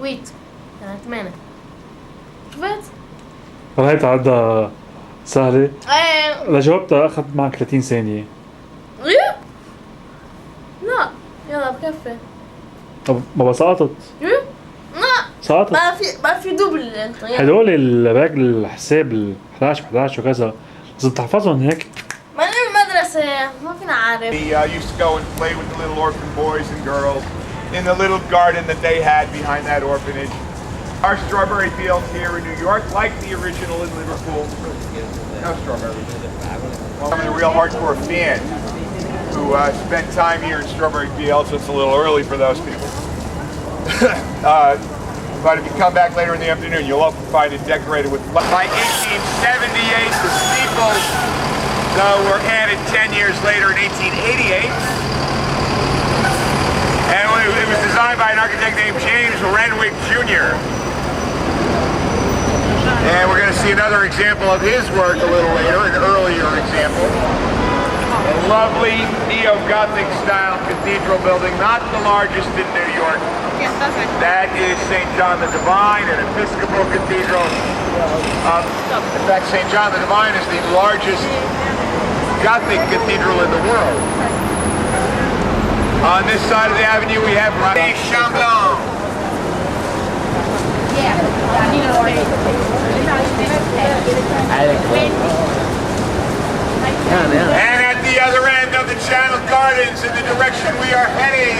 ويت يعني 8 شفت؟ هل هي بتعدى سهلة؟ ايه إذا جاوبتها أخذ معك 30 ثانية. ايه لا يلا بكفي طب ما سقطت. ايه لا سقطت. ما في دوبل انت يلا. هدول الباقي الحساب ال 11 و 11 وكذا لازم تحفظهم هيك. ما أنا المدرسة ما فينا عارف. He used to go and play with the little orphan boys and girls in the little garden that they had behind that orphanage. Our strawberry fields here in New York, like the original in Liverpool. No strawberries. I'm a real hardcore fan who spent time here in Strawberry Fields. It's a little early for those people. But if you come back later in the afternoon, you'll often find it decorated with. By 1878, the steeples, though, were added 10 years later in 1888. And it was designed by an architect named James Renwick Jr. And we're going to see another example of his work a little later, an earlier example. A lovely neo-Gothic style cathedral building, not the largest in New York. That is St. John the Divine, an Episcopal cathedral. In fact, St. John the Divine is the largest Gothic cathedral in the world. On this side of the avenue we have Rue Chamblon. And at the other end of the Channel Gardens, in the direction we are heading,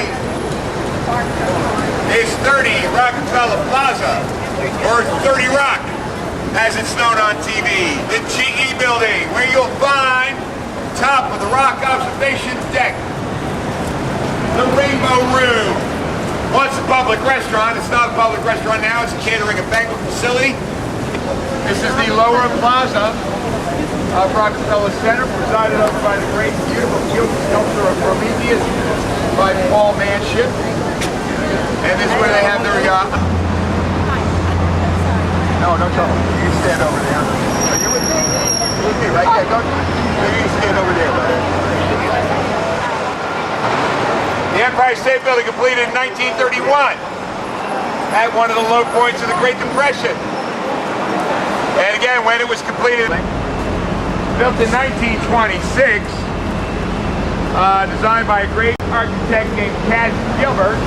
is 30 Rockefeller Plaza, or 30 Rock, as it's known on TV. The GE building, where you'll find top of the Rock observation deck. The Rainbow Room. Once a public restaurant, it's not a public restaurant now, it's a catering and banquet facility. This is the Lower Plaza of Rockefeller Center, presided over by the great, beautiful sculpture of Prometheus by Paul Manship. And this is where they have their No trouble. You can stand over there. Are you with me? You're with me, right? Yeah, go. You can stand over there, brother. The Empire State Building completed in 1931 at one of the low points of the Great Depression. And again, when it was completed, built in 1926, designed by a great architect named Cass Gilbert.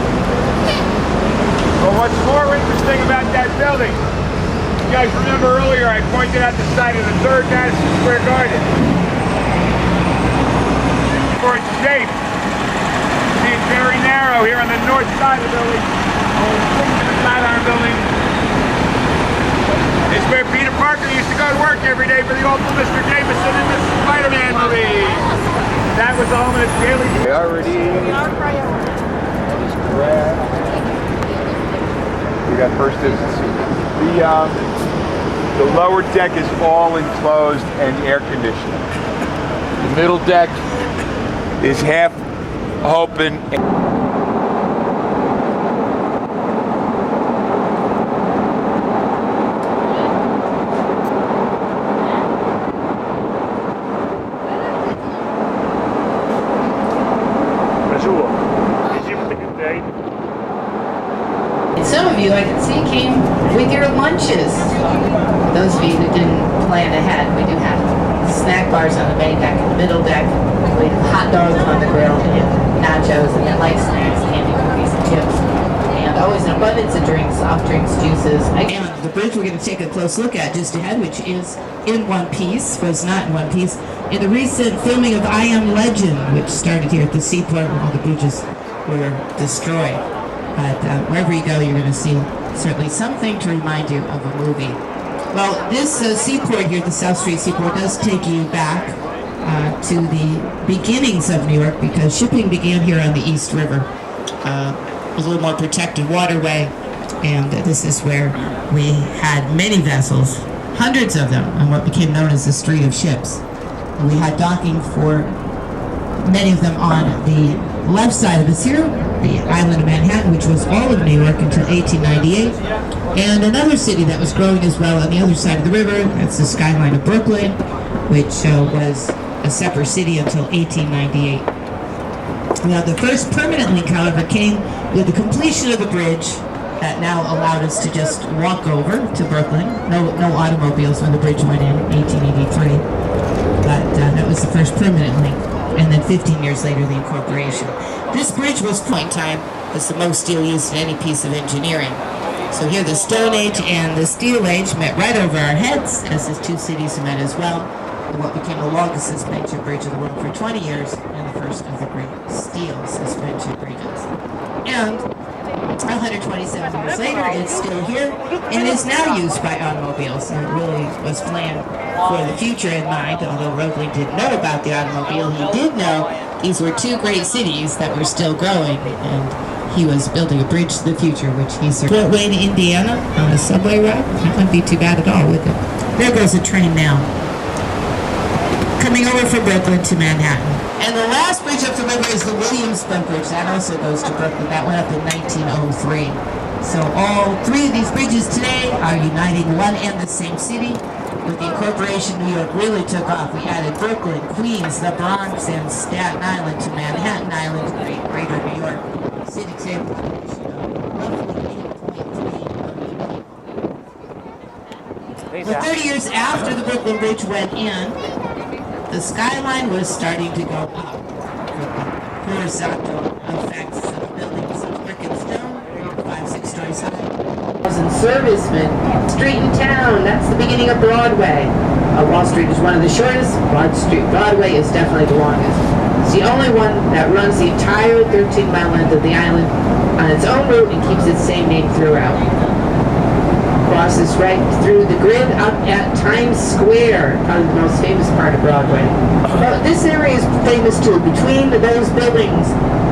But what's more interesting about that building, you guys remember earlier I pointed out the site of the third Madison Square Garden. For its shape, see it's very narrow here on the north side of the building. The Flatiron Building is where Peter Parker used to go to work every day for the awful Mr. Jameson in the Spider-Man movie. That was the home of his daily priority. We got first distance. The lower deck is all enclosed and air conditioned. The middle deck is half open. Some of you, I can see, came with your lunches. Those of you who didn't plan ahead, we do have snack bars on the main deck and the middle deck. We have hot dogs on the grill, and nachos, and then light snacks, candy, cookies, and chips. And always an abundance of drinks, soft drinks, juices. And the bridge we're going to take a close look at just ahead, which is in one piece, was not in one piece, in the recent filming of I Am Legend, which started here at the seaport where all the bridges were destroyed. But wherever you go, you're going to see certainly something to remind you of a movie. Well, this seaport here, the South Street Seaport, does take you back to the beginnings of New York, because shipping began here on the East River. A little more protected waterway, and this is where we had many vessels, hundreds of them, on what became known as the Street of Ships. We had docking for many of them on the left side of us here, the island of Manhattan, which was all of New York until 1898, and another city that was growing as well on the other side of the river, that's the skyline of Brooklyn, which was a separate city until 1898. Now, the first permanent link, however, came with the completion of the bridge that now allowed us to just walk over to Brooklyn. No automobiles when the bridge went in 1883. But that was the first permanent link. And then 15 years later, the incorporation. This bridge was point time was the most steel used in any piece of engineering. So here the Stone Age and the Steel Age met right over our heads, as the two cities met as well. And what became the longest suspension bridge in the world for 20 years, and the first of the great steel suspension bridges. And 127 years later, it's still here and is now used by automobiles. And it really was planned for the future in mind. Although Roebling didn't know about the automobile, he did know these were two great cities that were still growing, and he was building a bridge to the future, which he served. Fort Wayne, Indiana, on a subway route. That wouldn't be too bad at all, would it? There goes a train now, coming over from Brooklyn to Manhattan. And the last bridge up the river is the Williamsburg Bridge. That also goes to Brooklyn. That went up in 1903. So all three of these bridges today are uniting one and the same city. With the incorporation, New York really took off. We added Brooklyn, Queens, the Bronx, and Staten Island to Manhattan Island, greater New York. City example population of roughly 8.3 million. Well, 30 years after the Brooklyn Bridge went in, the skyline was starting to go up. Horizontal effects of buildings of brick and stone, 5-6 stories high. And servicemen, street in town, that's the beginning of Broadway. Wall Street is one of the shortest. Broadway is definitely the longest. It's the only one that runs the entire 13-mile length of the island on its own route and keeps its same name throughout. Crosses right through the grid up at Times Square, probably the most famous part of Broadway. But this area is famous too. Between those buildings,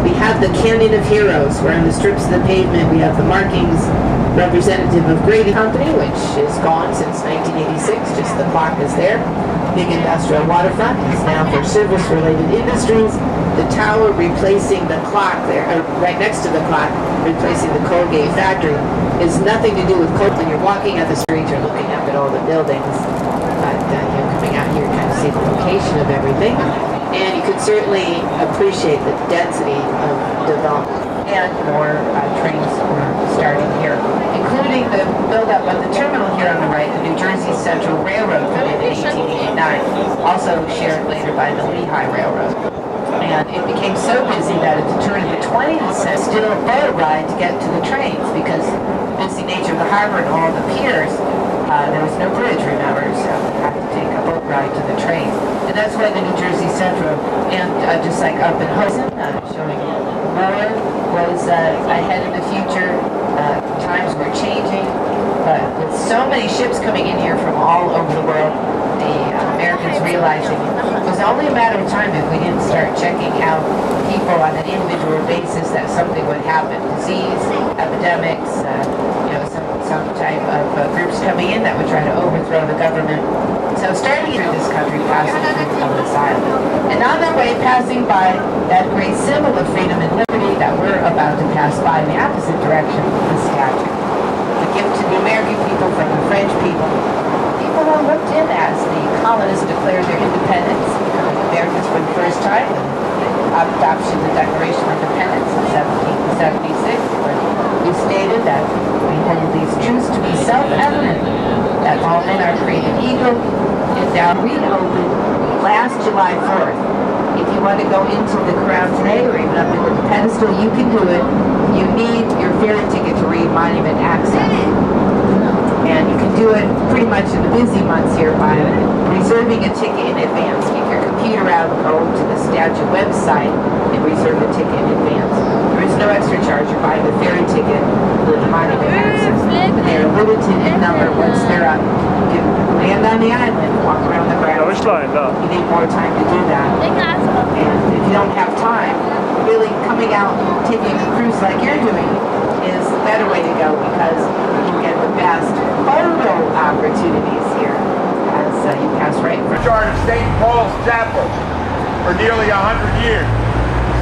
we have the Canyon of Heroes, where on the strips of the pavement we have the markings representative of Grady Company, which is gone since 1986, just the clock is there. Big industrial waterfront is now for service-related industries. The tower replacing the clock there, right next to the clock, replacing the Colgate factory, is nothing to do with Colgate. When you're walking at the street, you're looking up at all the buildings, but coming out here, you kind of see the location of everything, and you can certainly appreciate the density of development. And more trains were starting here, including the buildup of the terminal here on the right, the New Jersey Central Railroad put in 1889, also shared later by the Lehigh Railroad. And it became so busy that at the turn of the 20th century, still a boat ride to get to the trains because the busy nature of the harbor and all the piers, there was no bridge, remember, so you had to take a boat ride to the train. And that's why the New Jersey Central, and just like up in Hosen, showing more, was ahead of the future. Times were changing, but with so many ships coming in here from all over the world, the Americans realizing it was only a matter of time if we didn't start checking out people on an individual basis that something would happen. Disease, epidemics, some type of groups coming in that would try to overthrow the government. So starting through this country, passing through Ellis Island, and on their way passing by that great symbol of freedom and liberty that we're about to pass by in the opposite direction, the statue. A gift to the American people from the French people. People were looked in as the colonists declared their independence, becoming Americans for the first time, with the adoption of the Declaration of Independence in 1776, when we stated that we hold these truths to be self-evident, that all men are created equal, and now reopened last July 4th. If you want to go into the crowd today, or even up into the pedestal, you can do it. You need your ferry ticket to read Monument Access. And you can do it pretty much in the busy months here by reserving a ticket in advance. Keep your computer out, go to the statue website, and reserve a ticket in advance. There is no extra charge. You're buying the ferry ticket with the Monument Access. They're limited in number. Once they're up, you can land on the island, walk around the grounds. You need more time to do that. And if you don't have time, really coming out and taking a cruise like you're doing is the better way to go, because you get the best photo opportunities here as you pass right in front. Charge of St. Paul's Chapel for nearly 100 years.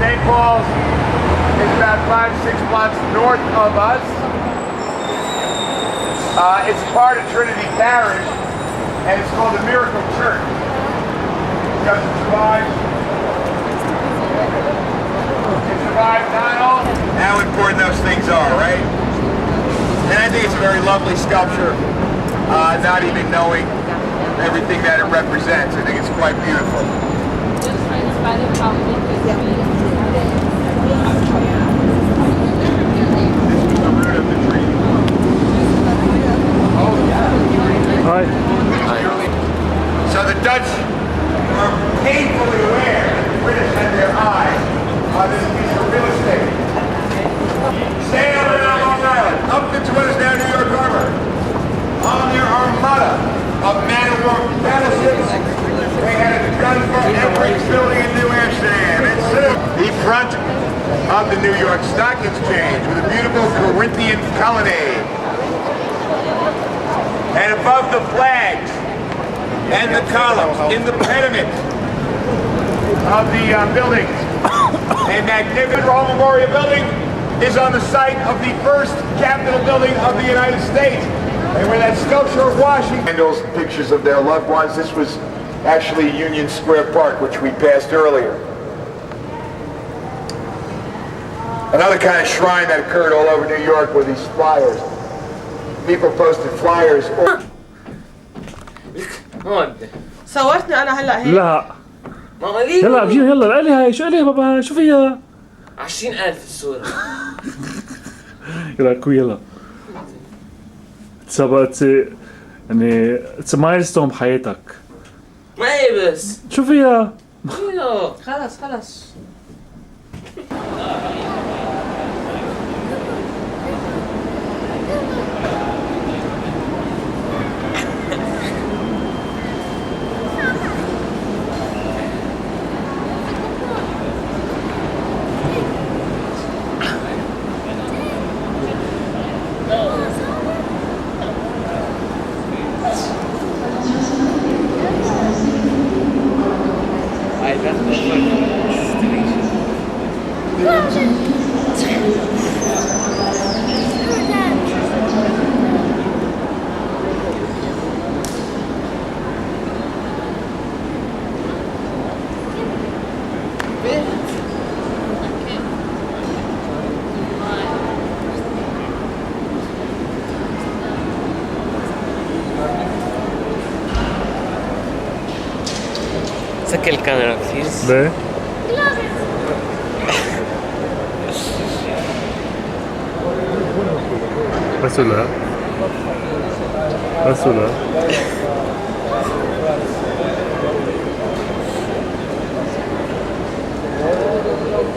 St. Paul's is about 5-6 blocks north of us. It's part of Trinity Parish, and it's called the Miracle Church because it survived not all. How important those things are, right? And I think it's a very lovely sculpture, not even knowing everything that it represents. I think it's quite beautiful. Hi. So the Dutch are painfully aware that the British had their eye on this piece of real estate. Sail around Long Island, up into what is now New York Harbor, on their armada of man-of-war battleships. They had a gun for every building in New Amsterdam. And soon, the front of the New York Stock Exchange with a beautiful Corinthian colonnade. And above the flags and the columns in the pediment of the buildings, a magnificent War Memorial Building is on the site of the first Capitol building of the United States. And where that sculpture of Washington candles, pictures of their loved ones. This was actually Union Square Park, which we passed earlier. Another kind of shrine that occurred all over New York were these flyers. People posted flyers. هون صورتني انا هلا هيك. لا ما قليل يلا بجينا يلا لقلي هاي شو قلي بابا شو فيها 20,000 الصورة. يلا كوي يلا اتس يعني اتس مايلستون بحياتك ما هي بس. شو فيها ايوه خلص سكر الكاميرا بليز. ليه بس ولا بس ولا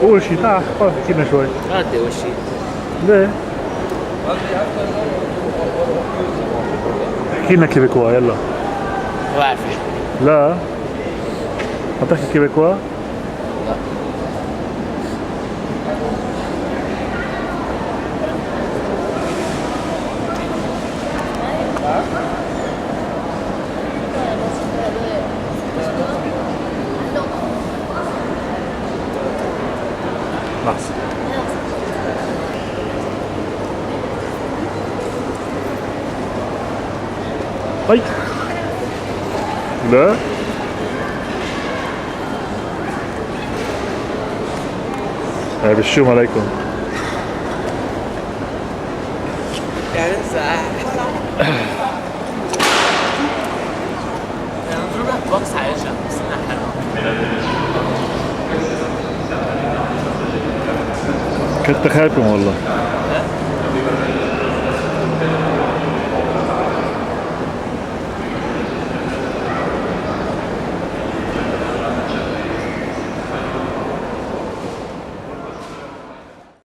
أول شي تعال احكينا شوي غادي أول شي. ليه احكينا كيبيكوا يلا ما بعرف. لا عم تحكي كيبيكوا لحظة أي لا هاي بالشوم عليكم يعني ساعة. نضرب لك بوكس على وجهك بس إنها حلوة. كنت خايفكم والله